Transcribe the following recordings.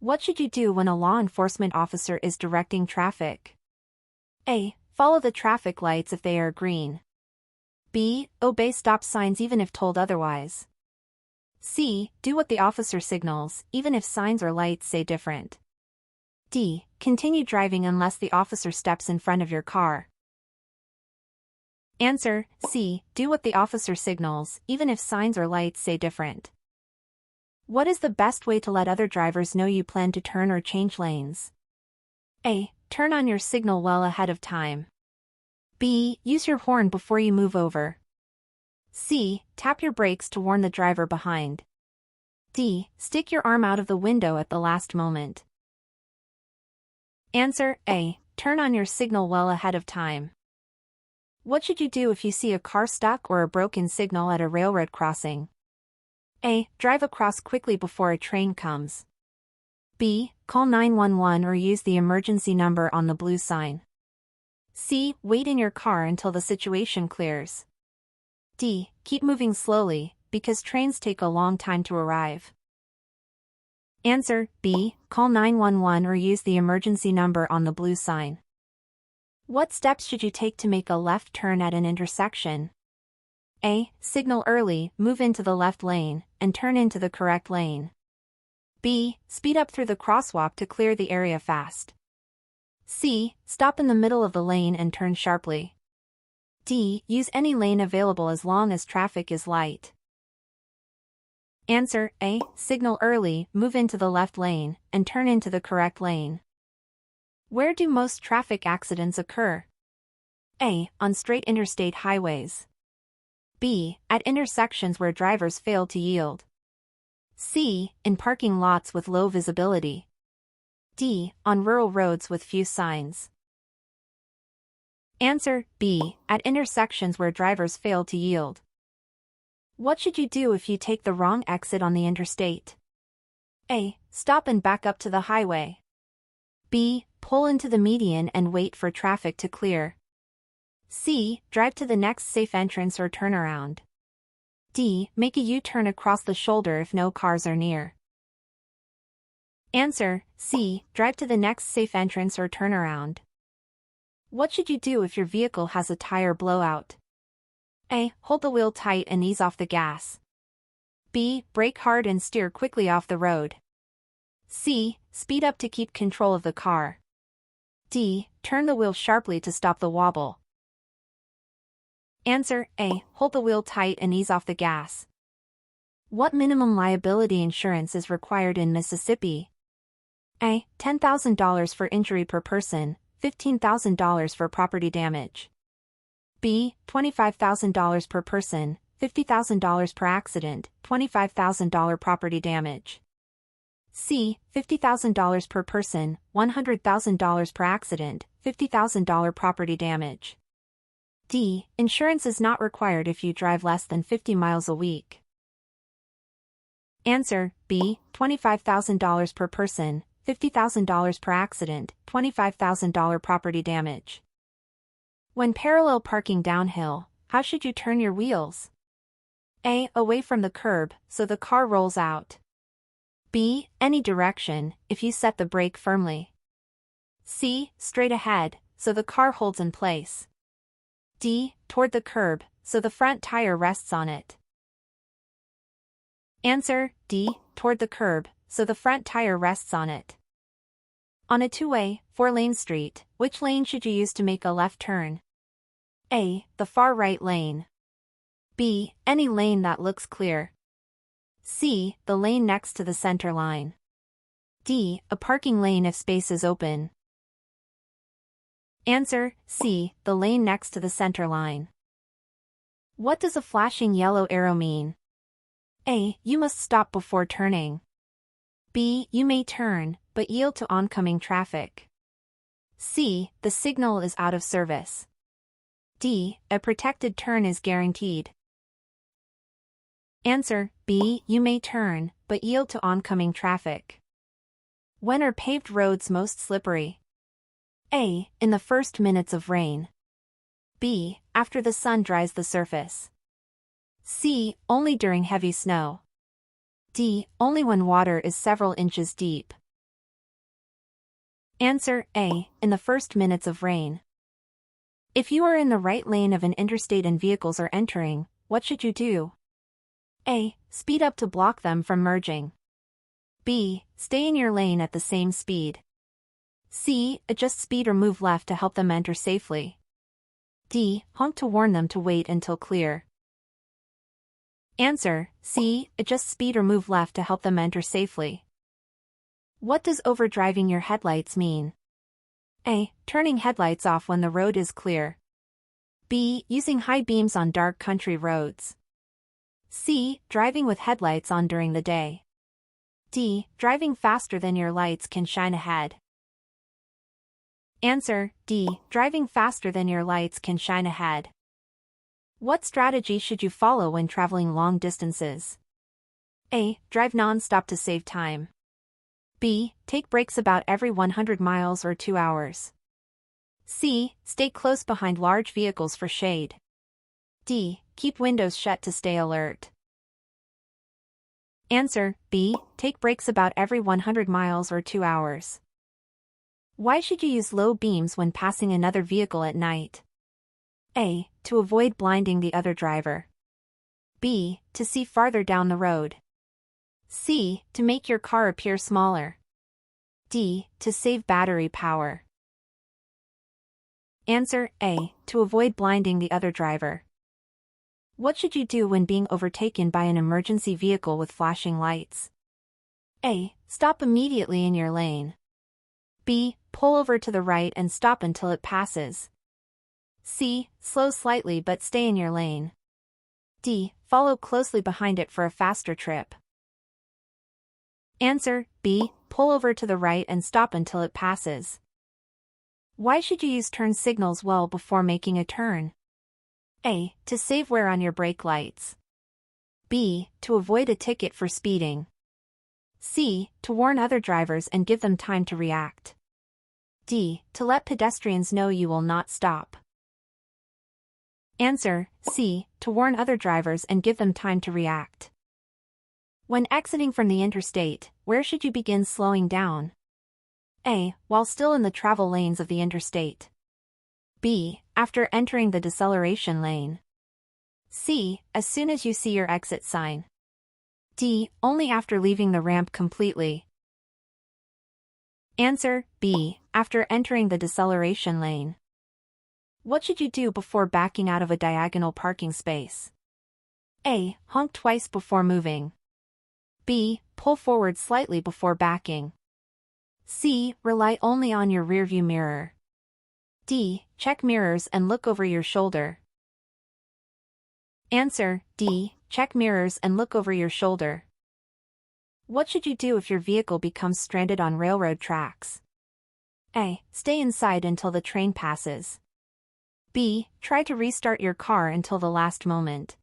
What should you do when a law enforcement officer is directing traffic? A. Follow the traffic lights if they are green. B. Obey stop signs even if told otherwise. C. Do what the officer signals, even if signs or lights say different. D. Continue driving unless the officer steps in front of your car. Answer: C. Do what the officer signals, even if signs or lights say different. What is the best way to let other drivers know you plan to turn or change lanes? A. Turn on your signal well ahead of time. B. Use your horn before you move over. C. Tap your brakes to warn the driver behind. D. Stick your arm out of the window at the last moment. Answer: A. Turn on your signal well ahead of time. What should you do if you see a car stuck or a broken signal at a railroad crossing? A. Drive across quickly before a train comes. B. Call 911 or use the emergency number on the blue sign. C. Wait in your car until the situation clears. D. Keep moving slowly, because trains take a long time to arrive. Answer: B. Call 911 or use the emergency number on the blue sign. What steps should you take to make a left turn at an intersection? A. Signal early, move into the left lane, and turn into the correct lane. B. Speed up through the crosswalk to clear the area fast. C. Stop in the middle of the lane and turn sharply. D. Use any lane available as long as traffic is light. Answer: A. Signal early, move into the left lane, and turn into the correct lane. Where do most traffic accidents occur? A. On straight interstate highways. B. At intersections where drivers fail to yield. C. In parking lots with low visibility. D. On rural roads with few signs. Answer: B. At intersections where drivers fail to yield. What should you do if you take the wrong exit on the interstate? A. Stop and back up to the highway. B. Pull into the median and wait for traffic to clear. C. Drive to the next safe entrance or turnaround. D. Make a U-turn across the shoulder if no cars are near. Answer: C. Drive to the next safe entrance or turnaround. What should you do if your vehicle has a tire blowout? A. Hold the wheel tight and ease off the gas. B. Brake hard and steer quickly off the road. C. Speed up to keep control of the car. D. Turn the wheel sharply to stop the wobble. Answer: A. Hold the wheel tight and ease off the gas. What minimum liability insurance is required in Mississippi? A. $10,000 for injury per person, $15,000 for property damage. B. $25,000 per person, $50,000 per accident, $25,000 property damage. C. $50,000 per person, $100,000 per accident, $50,000 property damage. D. Insurance is not required if you drive less than 50 miles a week. Answer: B. $25,000 per person, $50,000 per accident, $25,000 property damage. When parallel parking downhill, how should you turn your wheels? A. Away from the curb, so the car rolls out. B. Any direction, if you set the brake firmly. C. Straight ahead, so the car holds in place. D. Toward the curb, so the front tire rests on it. Answer: D. Toward the curb, so the front tire rests on it. On a two-way, four-lane street, which lane should you use to make a left turn? A. The far right lane. B. Any lane that looks clear. C. The lane next to the center line. D. A parking lane if space is open. Answer: C. The lane next to the center line. What does a flashing yellow arrow mean? A. You must stop before turning. B. You may turn, but yield to oncoming traffic. C. The signal is out of service. D. A protected turn is guaranteed. Answer: B. You may turn, but yield to oncoming traffic. When are paved roads most slippery? A. In the first minutes of rain. B. After the sun dries the surface. C. Only during heavy snow. D. Only when water is several inches deep. Answer A. In the first minutes of rain. If you are in the right lane of an interstate and vehicles are entering, what should you do? A. Speed up to block them from merging. B. Stay in your lane at the same speed. C. Adjust speed or move left to help them enter safely. D. Honk to warn them to wait until clear. Answer C. Adjust speed or move left to help them enter safely. What does overdriving your headlights mean? A. Turning headlights off when the road is clear. B. Using high beams on dark country roads. C. Driving with headlights on during the day. D. Driving faster than your lights can shine ahead. Answer D. Driving faster than your lights can shine ahead. What strategy should you follow when traveling long distances? A. Drive non-stop to save time. B. Take breaks about every 100 miles or 2 hours. C. Stay close behind large vehicles for shade. D. Keep windows shut to stay alert. Answer B. Take breaks about every 100 miles or 2 hours. Why should you use low beams when passing another vehicle at night? A. To avoid blinding the other driver. B. To see farther down the road. C. To make your car appear smaller. D. To save battery power. Answer A. To avoid blinding the other driver. What should you do when being overtaken by an emergency vehicle with flashing lights? A. Stop immediately in your lane. B. Pull over to the right and stop until it passes. C. Slow slightly but stay in your lane. D. Follow closely behind it for a faster trip. Answer B. Pull over to the right and stop until it passes. Why should you use turn signals well before making a turn? A. To save wear on your brake lights. B. To avoid a ticket for speeding. C. To warn other drivers and give them time to react. D. To let pedestrians know you will not stop. Answer C. To warn other drivers and give them time to react. When exiting from the interstate, where should you begin slowing down? A. While still in the travel lanes of the interstate. B. After entering the deceleration lane. C. As soon as you see your exit sign. D. Only after leaving the ramp completely. Answer B. After entering the deceleration lane. What should you do before backing out of a diagonal parking space? A. Honk twice before moving. B. Pull forward slightly before backing. C. Rely only on your rearview mirror. D. Check mirrors and look over your shoulder. Answer D. Check mirrors and look over your shoulder. What should you do if your vehicle becomes stranded on railroad tracks? A. Stay inside until the train passes. B. Try to restart your car until the last moment.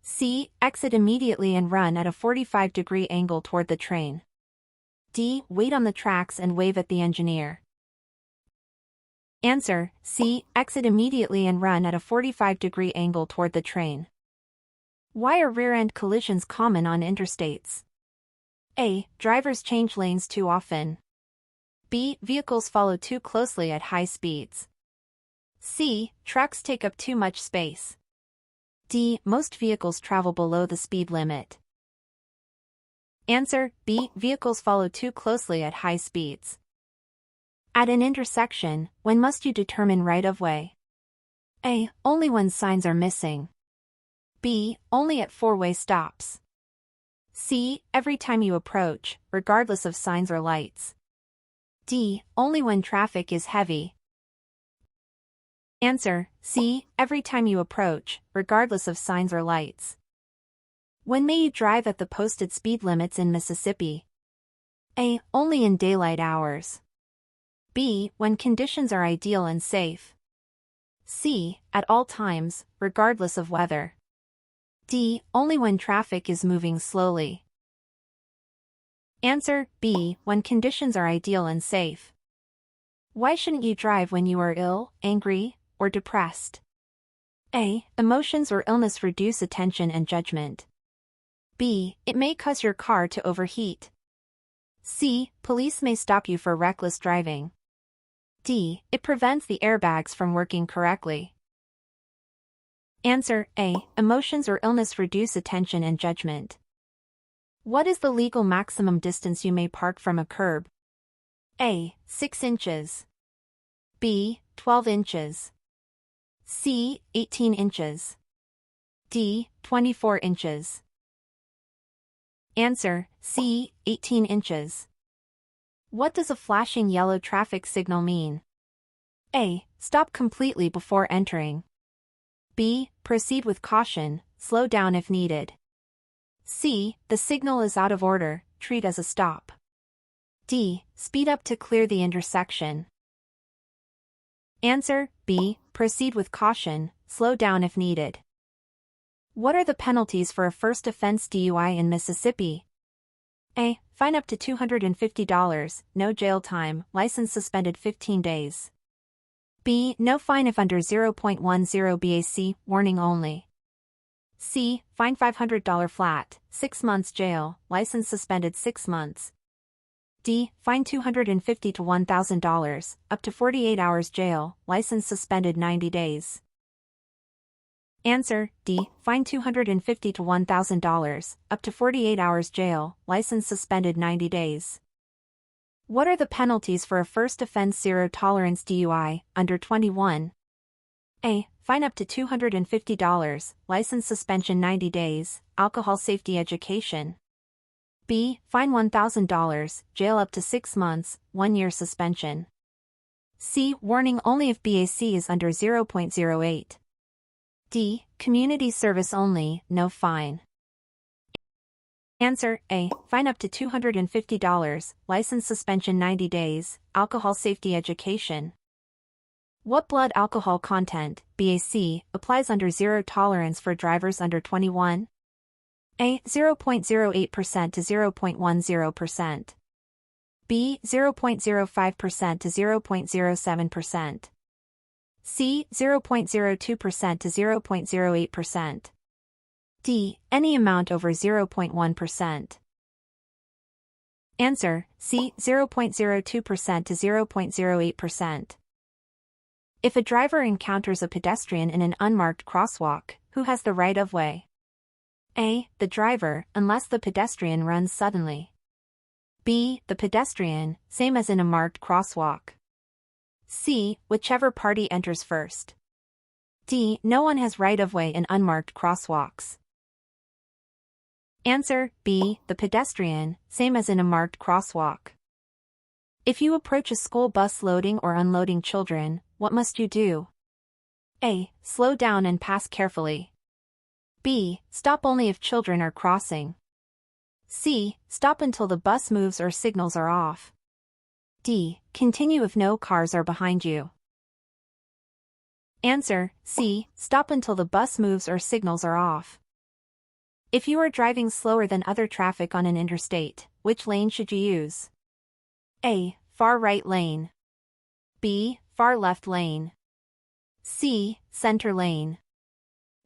C. Exit immediately and run at a 45-degree angle toward the train. D. Wait on the tracks and wave at the engineer. Answer C. Exit immediately and run at a 45-degree angle toward the train. Why are rear-end collisions common on interstates? A. Drivers change lanes too often. B. Vehicles follow too closely at high speeds. C. Trucks take up too much space. D. Most vehicles travel below the speed limit. Answer B. Vehicles follow too closely at high speeds. At an intersection, when must you determine right-of-way? A. Only when signs are missing. B. Only at four-way stops. C. Every time you approach, regardless of signs or lights. D. Only when traffic is heavy. Answer C. Every time you approach, regardless of signs or lights. When may you drive at the posted speed limits in Mississippi? A. Only in daylight hours. B. When conditions are ideal and safe. C. At all times, regardless of weather. D. Only when traffic is moving slowly. Answer B. When conditions are ideal and safe. Why shouldn't you drive when you are ill, angry, or depressed? A. Emotions or illness reduce attention and judgment. B. It may cause your car to overheat. C. Police may stop you for reckless driving. D. It prevents the airbags from working correctly. Answer A. Emotions or illness reduce attention and judgment. What is the legal maximum distance you may park from a curb? A. 6 inches. B. 12 inches. C. 18 inches. D. 24 inches. Answer C. 18 inches. What does a flashing yellow traffic signal mean? A. Stop completely before entering. B. Proceed with caution, slow down if needed. C. The signal is out of order, treat as a stop. D. Speed up to clear the intersection. Answer B. Proceed with caution, slow down if needed. What are the penalties for a first offense DUI in Mississippi? A. Fine up to $250, no jail time, license suspended 15 days. B. No fine if under 0.10 BAC, warning only. C. Fine $500 flat, 6 months jail, license suspended 6 months. D. Fine $250 to $1,000, up to 48 hours jail, license suspended 90 days. Answer D. Fine $250 to $1,000, up to 48 hours jail, license suspended 90 days. What are the penalties for a first offense zero tolerance DUI, under 21? A. Fine up to $250, license suspension 90 days, alcohol safety education. B. Fine $1,000, jail up to 6 months, 1 year suspension. C. Warning only if BAC is under 0.08. D. Community service only, no fine. Answer A. Fine up to $250, license suspension 90 days, alcohol safety education. What blood alcohol content, BAC, applies under zero tolerance for drivers under 21? A. 0.08% to 0.10%. B. 0.05% to 0.07%. C. 0.02% to 0.08%. D. Any amount over 0.1%. Answer C. 0.02% to 0.08%. If a driver encounters a pedestrian in an unmarked crosswalk, who has the right of way? A. The driver, unless the pedestrian runs suddenly. B. The pedestrian, same as in a marked crosswalk. C. Whichever party enters first. D. No one has right of way in unmarked crosswalks. Answer B. The pedestrian, same as in a marked crosswalk. If you approach a school bus loading or unloading children, what must you do? A. Slow down and pass carefully. B. Stop only if children are crossing. C. Stop until the bus moves or signals are off. D. Continue if no cars are behind you. Answer C. Stop until the bus moves or signals are off. If you are driving slower than other traffic on an interstate, which lane should you use? A. Far right lane. B. Far left lane. C. Center lane.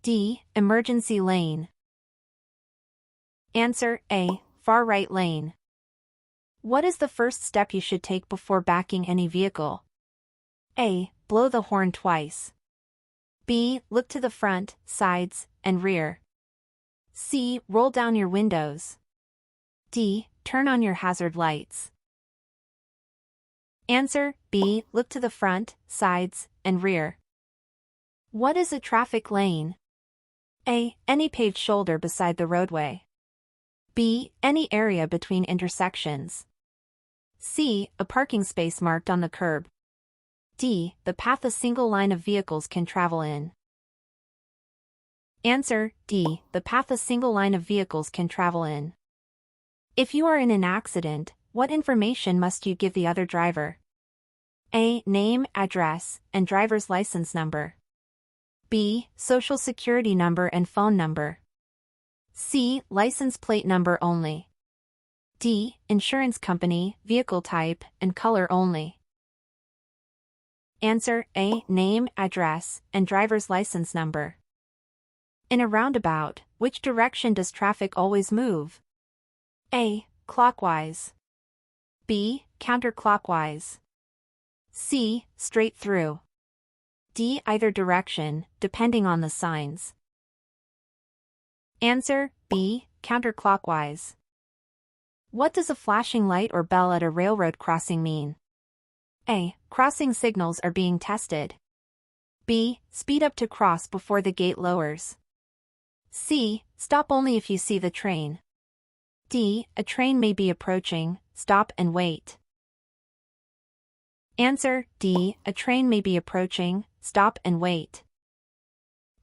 D. Emergency lane. Answer A. Far right lane. What is the first step you should take before backing any vehicle? A. Blow the horn twice. B. Look to the front, sides, and rear. C. Roll down your windows. D. Turn on your hazard lights. Answer B. Look to the front, sides, and rear. What is a traffic lane? A. Any paved shoulder beside the roadway. B. Any area between intersections. C. A parking space marked on the curb. D. The path a single line of vehicles can travel in. Answer D. The path a single line of vehicles can travel in. If you are in an accident, what information must you give the other driver? A. Name, address, and driver's license number. B. Social security number and phone number. C. License plate number only. D. Insurance company, vehicle type, and color only. Answer A. Name, address, and driver's license number. In a roundabout, which direction does traffic always move? A. Clockwise. B. Counterclockwise. C. Straight through. D. Either direction, depending on the signs. Answer B. Counterclockwise. What does a flashing light or bell at a railroad crossing mean? A. Crossing signals are being tested. B. Speed up to cross before the gate lowers. C. Stop only if you see the train. D. A train may be approaching, stop and wait. Answer D. A train may be approaching, stop and wait.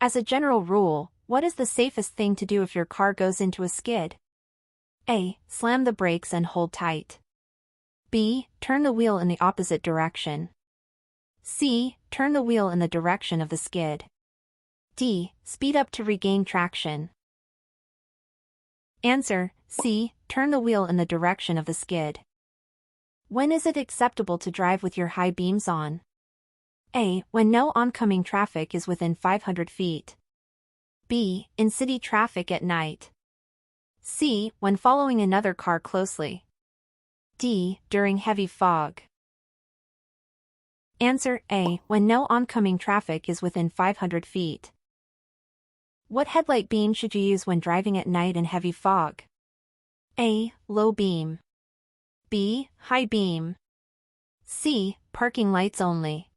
As a general rule, what is the safest thing to do if your car goes into a skid? A. Slam the brakes and hold tight. B. Turn the wheel in the opposite direction. C. Turn the wheel in the direction of the skid. D. Speed up to regain traction. Answer C. Turn the wheel in the direction of the skid. When is it acceptable to drive with your high beams on? A. When no oncoming traffic is within 500 feet. B. In city traffic at night. C. When following another car closely. D. During heavy fog. Answer A. When no oncoming traffic is within 500 feet. What headlight beam should you use when driving at night in heavy fog? A. Low beam. B. High beam. C. Parking lights only.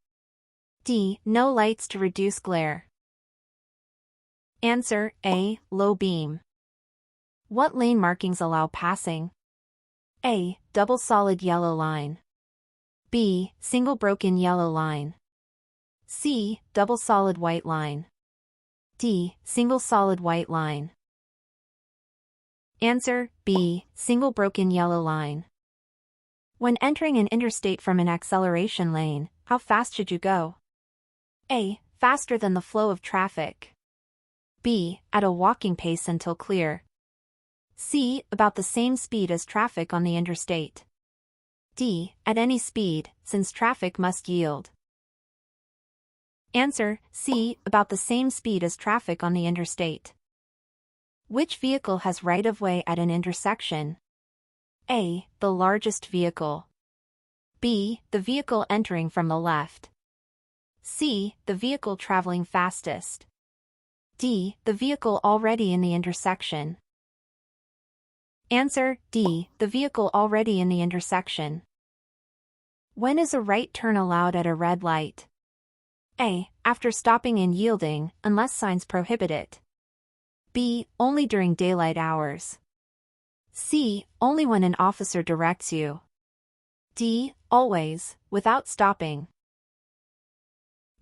D. No lights to reduce glare. Answer A. Low beam. What lane markings allow passing? A. Double solid yellow line. B. Single broken yellow line. C. Double solid white line. D. Single solid white line. Answer B. Single broken yellow line. When entering an interstate from an acceleration lane, how fast should you go? A. Faster than the flow of traffic. B. At a walking pace until clear. C. About the same speed as traffic on the interstate. D. At any speed, since traffic must yield. Answer C. About the same speed as traffic on the interstate. Which vehicle has right-of-way at an intersection? A. The largest vehicle. B. The vehicle entering from the left. C. The vehicle traveling fastest. D. The vehicle already in the intersection. Answer D. The vehicle already in the intersection. When is a right turn allowed at a red light? A. After stopping and yielding, unless signs prohibit it. B. Only during daylight hours. C. Only when an officer directs you. D. Always, without stopping.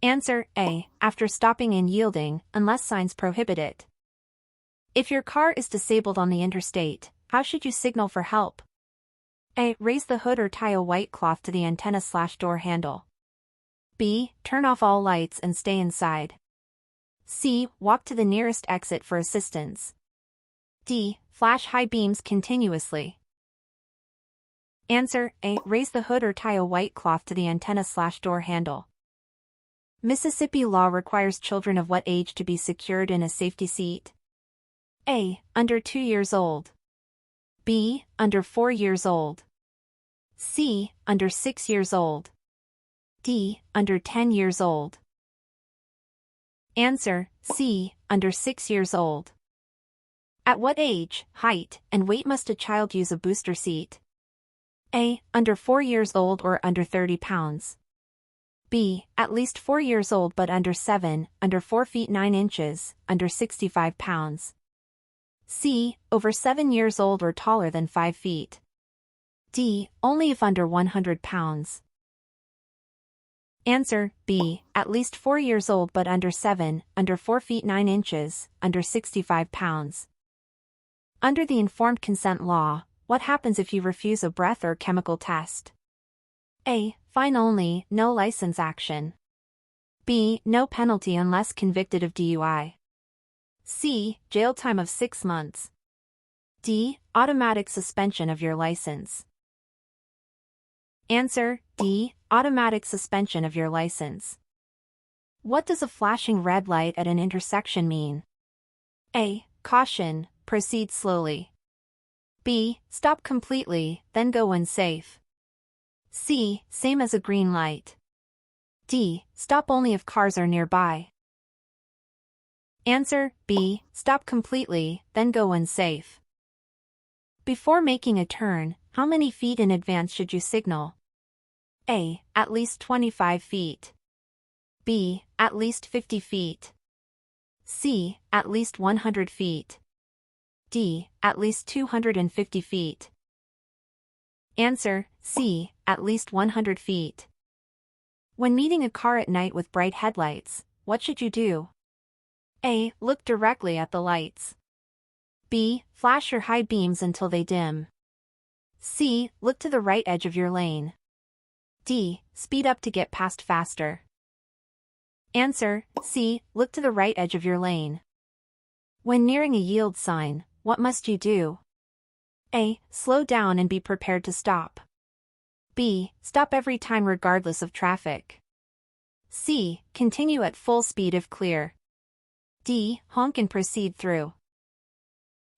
Answer A. After stopping and yielding, unless signs prohibit it. If your car is disabled on the interstate, how should you signal for help? A. Raise the hood or tie a white cloth to the antenna/door handle. B. Turn off all lights and stay inside. C. Walk to the nearest exit for assistance. D. Flash high beams continuously. Answer A. Raise the hood or tie a white cloth to the antenna/door handle. Mississippi law requires children of what age to be secured in a safety seat? A. Under 2 years old. B. Under 4 years old. C. Under 6 years old. D. Under 10 years old. Answer C. Under 6 years old. At what age, height, and weight must a child use a booster seat? A. Under 4 years old or under 30 pounds. B. At least 4 years old but under 7, under 4 feet 9 inches, under 65 pounds. C. Over 7 years old or taller than 5 feet. D. Only if under 100 pounds. Answer B. At least 4 years old but under 7, under 4 feet 9 inches, under 65 pounds. Under the informed consent law, what happens if you refuse a breath or chemical test? A. Fine only, no license action. B. No penalty unless convicted of DUI. C. Jail time of 6 months. D. Automatic suspension of your license. Answer D. Automatic suspension of your license. What does a flashing red light at an intersection mean? A. Caution, proceed slowly. B. Stop completely, then go when safe. C. Same as a green light. D. Stop only if cars are nearby. Answer B. Stop completely, then go when safe. Before making a turn, how many feet in advance should you signal? A. At least 25 feet. B. At least 50 feet. C. At least 100 feet. D. At least 250 feet. Answer C. At least 100 feet. When meeting a car at night with bright headlights, what should you do? A. Look directly at the lights. B. Flash your high beams until they dim. C. Look to the right edge of your lane. D. Speed up to get past faster. Answer C. Look to the right edge of your lane. When nearing a yield sign, what must you do? A. Slow down and be prepared to stop. B. Stop every time regardless of traffic. C. Continue at full speed if clear. D. Honk and proceed through.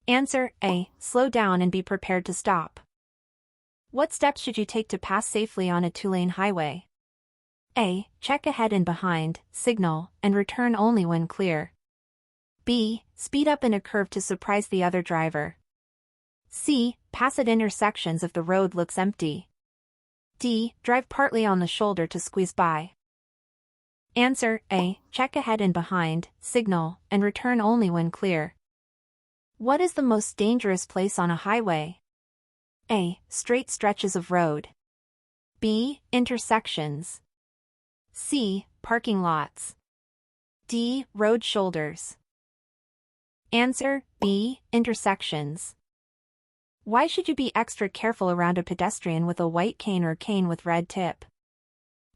Answer A. Slow down and be prepared to stop. What steps should you take to pass safely on a two-lane highway? A. Check ahead and behind, signal, and return only when clear. B. Speed up in a curve to surprise the other driver. C. Pass at intersections if the road looks empty. D. Drive partly on the shoulder to squeeze by. Answer A. Check ahead and behind, signal, and return only when clear. What is the most dangerous place on a highway? A. Straight stretches of road. B. Intersections. C. Parking lots. D. Road shoulders. Answer B. Intersections. Why should you be extra careful around a pedestrian with a white cane or cane with red tip?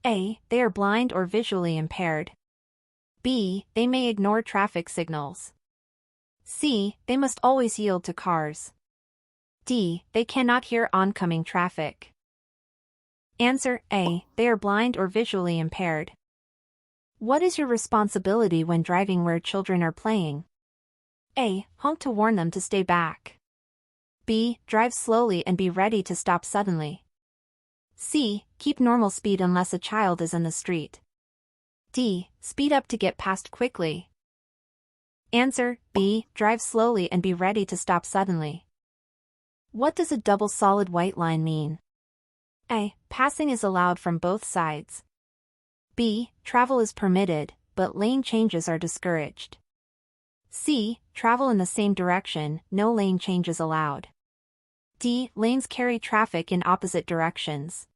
A. They are blind or visually impaired. B. They may ignore traffic signals. C. They must always yield to cars. D. They cannot hear oncoming traffic. Answer A. They are blind or visually impaired. What is your responsibility when driving where children are playing? A. Honk to warn them to stay back. B. Drive slowly and be ready to stop suddenly. C. Keep normal speed unless a child is in the street. D. Speed up to get past quickly. Answer B. Drive slowly and be ready to stop suddenly. What does a double solid white line mean? A. Passing is allowed from both sides. B. Travel is permitted, but lane changes are discouraged. C. Travel in the same direction, no lane changes allowed. D. Lanes carry traffic in opposite directions.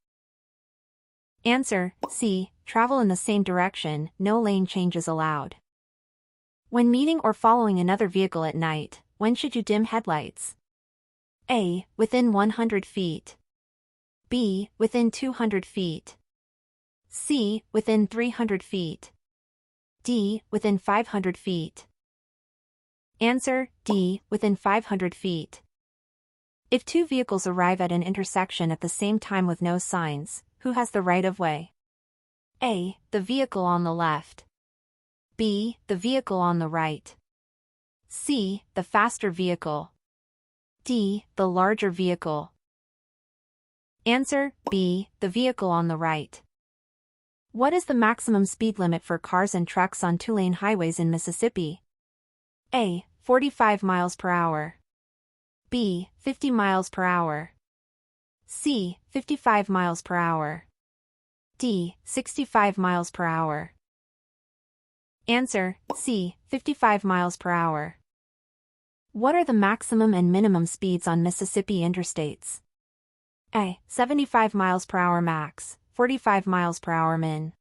Answer C. Travel in the same direction, no lane changes allowed. When meeting or following another vehicle at night, when should you dim headlights? A. Within 100 feet. B. Within 200 feet. C. Within 300 feet. D. Within 500 feet. Answer D. Within 500 feet. If two vehicles arrive at an intersection at the same time with no signs, who has the right of way? A. The vehicle on the left. B. The vehicle on the right. C. The faster vehicle. D. The larger vehicle. Answer B. The vehicle on the right. What is the maximum speed limit for cars and trucks on two-lane highways in Mississippi? A. 45 miles per hour. B. 50 miles per hour. C. 55 miles per hour. D. 65 miles per hour. Answer C. 55 miles per hour. What are the maximum and minimum speeds on Mississippi interstates? A. 75 miles per hour max, 45 miles per hour min.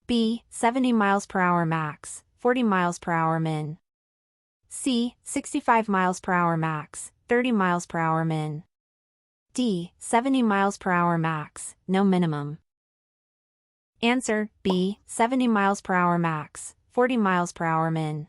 B. 70 miles per hour max, 40 miles per hour min. C. 65 miles per hour max, 30 miles per hour min. D. 70 miles per hour max, no minimum. Answer B. 70 miles per hour max, 40 miles per hour min.